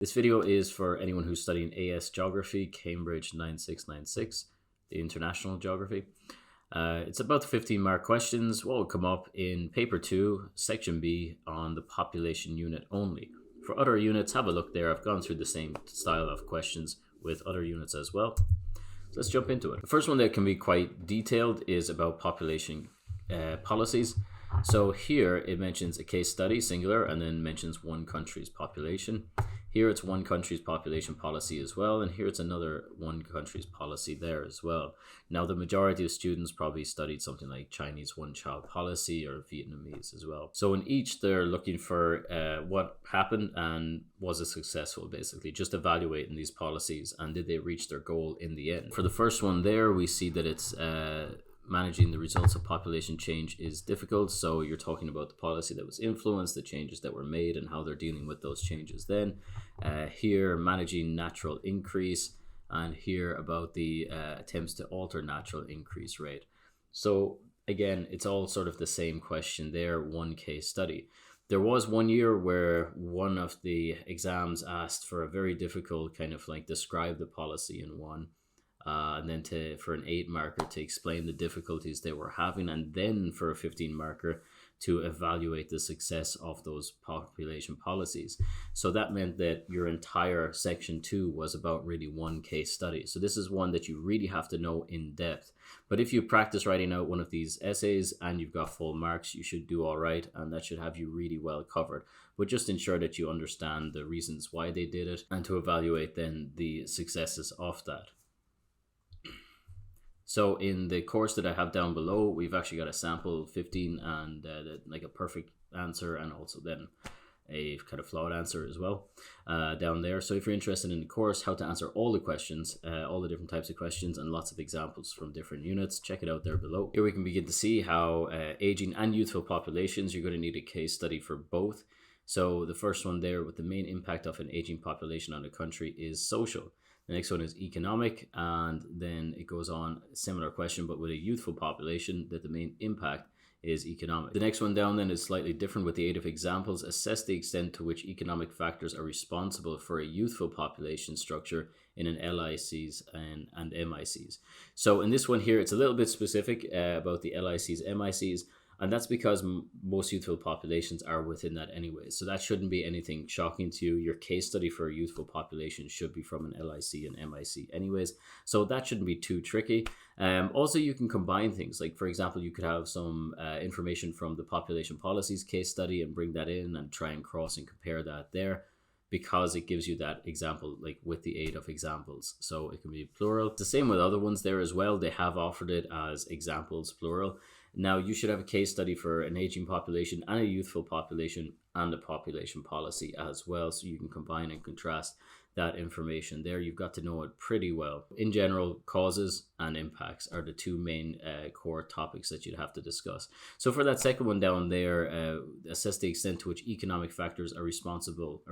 This video is for anyone who's studying AS Geography, Cambridge 9696, the International Geography. It's about the 15-mark questions. What will come up in Paper 2, Section B, on the population unit only. For other units, have a look there. I've gone through the same style of questions with other units as well. So let's jump into it. The first one that can be quite detailed is about population policies. So here it mentions a case study, singular, and then mentions one country's population. Here it's one country's population policy as well, and here it's another one country's policy there as well. Now the majority of students probably studied something like Chinese one-child policy or Vietnamese as well. So in each they're looking for what happened and was it successful, basically, just evaluating these policies and did they reach their goal in the end. For the first one there, we see that it's managing the results of population change is difficult. So you're talking about the policy that was influenced, the changes that were made, and how they're dealing with those changes then. Here, managing natural increase, and here about the attempts to alter natural increase rate. So again, it's all sort of the same question there, one case study. There was one year where one of the exams asked for a very difficult kind of like describe the policy in one. And then for an 8-marker to explain the difficulties they were having, and then for a 15-marker to evaluate the success of those population policies. So that meant that your entire section 2 was about really one case study. So this is one that you really have to know in depth. But if you practice writing out one of these essays and you've got full marks, you should do all right, and that should have you really well covered. But just ensure that you understand the reasons why they did it and to evaluate then the successes of that. So in the course that I have down below, we've actually got a sample 15 and like a perfect answer, and also then a kind of flawed answer as well down there. So if you're interested in the course, how to answer all the questions, all the different types of questions, and lots of examples from different units, check it out there below. Here we can begin to see how aging and youthful populations, you're going to need a case study for both. So the first one there, with the main impact of an aging population on a country, is social. The next one is economic, and then it goes on, a similar question, but with a youthful population, that the main impact is economic. The next one down then is slightly different with the aid of examples. Assess the extent to which economic factors are responsible for a youthful population structure in an LICs and MICs. So in this one here, it's a little bit specific about the LICs, MICs, and that's because most youthful populations are within that anyway. So that shouldn't be anything shocking to you. Your case study for a youthful population should be from an LIC and MIC anyways. So that shouldn't be too tricky. Also, you can combine things. Like, for example, you could have some information from the population policies case study and bring that in and try and cross and compare that there, because it gives you that example like with the aid of examples. So it can be plural. It's the same with other ones there as well. They have offered it as examples plural. Now you should have a case study for an aging population and a youthful population and a population policy as well. So you can combine and contrast that information there. You've got to know it pretty well. In general, causes and impacts are the two main core topics that you'd have to discuss. So for that second one down there, assess the extent to which economic factors are responsible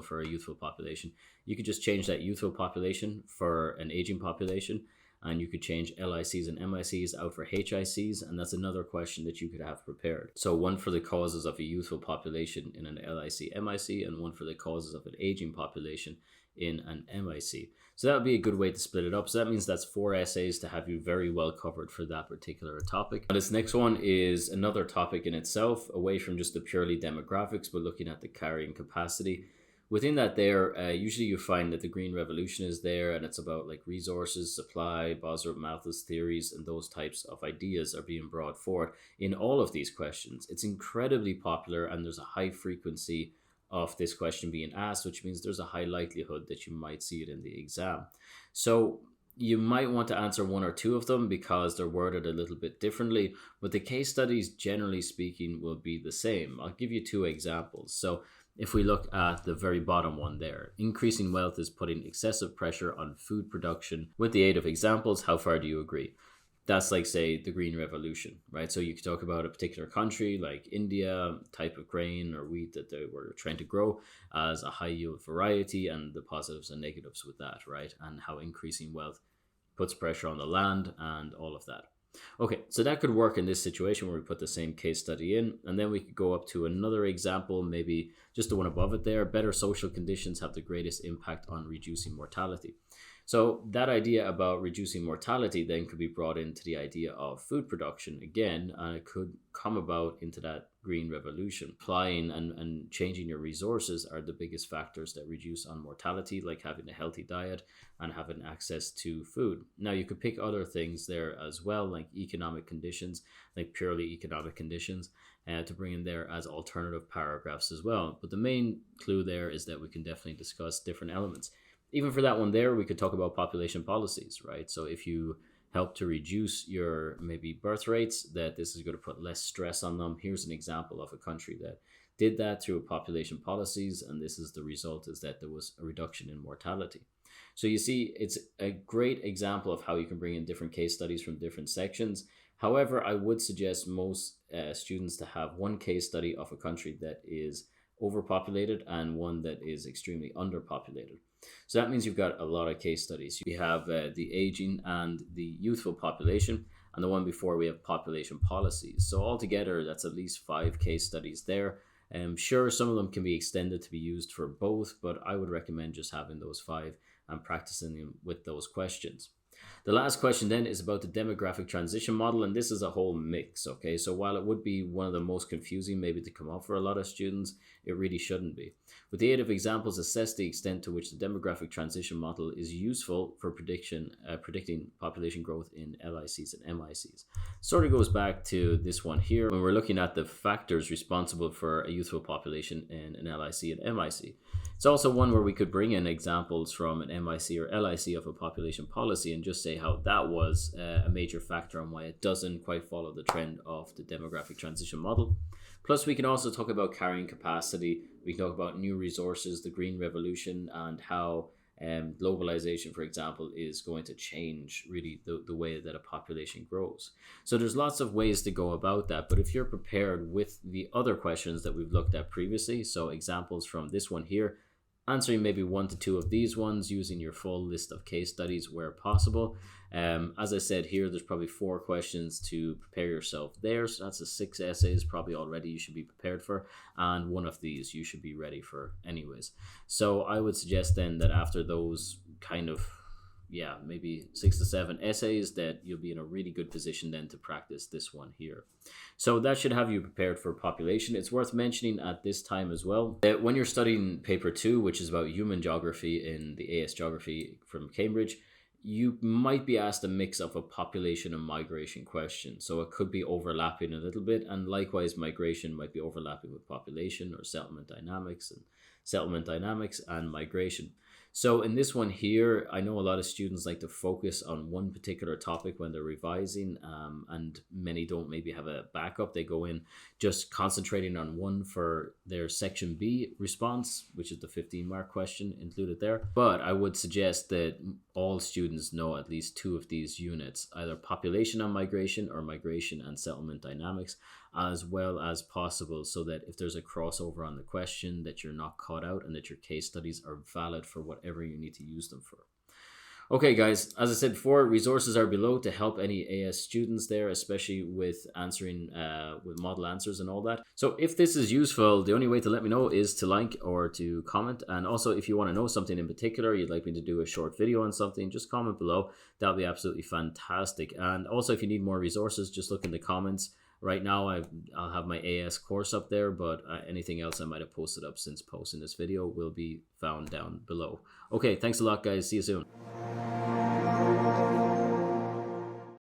for a youthful population. You could just change that youthful population for an aging population, and you could change LICs and MICs out for HICs, and that's another question that you could have prepared. So one for the causes of a youthful population in an LIC, MIC, and one for the causes of an aging population in an MIC. So that would be a good way to split it up. So that means that's 4 essays to have you very well covered for that particular topic. And this next one is another topic in itself, away from just the purely demographics, but looking at the carrying capacity. Within that there, usually you find that the Green Revolution is there, and it's about like resources, supply, Bosworth-Malthus theories, and those types of ideas are being brought forward in all of these questions. It's incredibly popular, and there's a high frequency of this question being asked, which means there's a high likelihood that you might see it in the exam. So you might want to answer 1 or 2 of them because they're worded a little bit differently, but the case studies, generally speaking, will be the same. I'll give you 2 examples. So if we look at the very bottom one there, increasing wealth is putting excessive pressure on food production. With the aid of examples, how far do you agree? That's like, say, the Green Revolution, right? So you could talk about a particular country like India, type of grain or wheat that they were trying to grow as a high yield variety, and the positives and negatives with that, right? And how increasing wealth puts pressure on the land and all of that. Okay, so that could work in this situation where we put the same case study in, and then we could go up to another example, maybe just the one above it there. Better social conditions have the greatest impact on reducing mortality. So that idea about reducing mortality then could be brought into the idea of food production again, and it could come about into that green revolution. Applying and changing your resources are the biggest factors that reduce on mortality, like having a healthy diet and having access to food. Now you could pick other things there as well, like economic conditions, like purely economic conditions, to bring in there as alternative paragraphs as well. But the main clue there is that we can definitely discuss different elements. Even for that one there, we could talk about population policies, right? So if you help to reduce your maybe birth rates, that this is going to put less stress on them. Here's an example of a country that did that through population policies, and this is the result, is that there was a reduction in mortality. So you see, it's a great example of how you can bring in different case studies from different sections. However, I would suggest most students to have one case study of a country that is overpopulated and one that is extremely underpopulated. So that means you've got a lot of case studies. You have the aging and the youthful population, and the one before we have population policies. So altogether, that's at least 5 case studies there. Sure, some of them can be extended to be used for both, but I would recommend just having those 5 and practicing them with those questions. The last question then is about the demographic transition model, and this is a whole mix, okay? So while it would be one of the most confusing maybe to come up for a lot of students, it really shouldn't be. With the aid of examples, assess the extent to which the demographic transition model is useful for predicting population growth in LICs and MICs. Sort of goes back to this one here when we're looking at the factors responsible for a youthful population in an LIC and MIC. It's also one where we could bring in examples from an MIC or LIC of a population policy and just say how that was a major factor on why it doesn't quite follow the trend of the demographic transition model. Plus, we can also talk about carrying capacity. We can talk about new resources, the green revolution, and how globalization, for example, is going to change really the way that a population grows. So there's lots of ways to go about that. But if you're prepared with the other questions that we've looked at previously, so examples from this one here, answering maybe 1 to 2 of these ones using your full list of case studies where possible. As I said here, there's probably 4 questions to prepare yourself there. So that's 6 essays probably already you should be prepared for. And 1 of these you should be ready for anyways. So I would suggest then that after those kind of, maybe 6 to 7 essays, that you'll be in a really good position then to practice this one here. So that should have you prepared for population. It's worth mentioning at this time as well that when you're studying paper 2, which is about human geography in the AS Geography from Cambridge, you might be asked a mix of a population and migration question. So it could be overlapping a little bit, and likewise migration might be overlapping with population or settlement dynamics and migration. So in this one here, I know a lot of students like to focus on one particular topic when they're revising, and many don't maybe have a backup. They go in just concentrating on one for their section B response, which is the 15-mark question included there. But I would suggest that all students know at least 2 of these units, either population and migration or migration and settlement dynamics, as well as possible, so that if there's a crossover on the question, that you're not caught out and that your case studies are valid for whatever you need to use them for. Okay guys, as I said before, resources are below to help any AS students there, especially with answering with model answers and all that. So if this is useful, the only way to let me know is to like or to comment. And also if you want to know something in particular, you'd like me to do a short video on something, just comment below. That'll be absolutely fantastic. And also if you need more resources, just look in the comments. Right now, I'll have my AS course up there, but anything else I might have posted up since posting this video will be found down below. Okay, thanks a lot, guys. See you soon.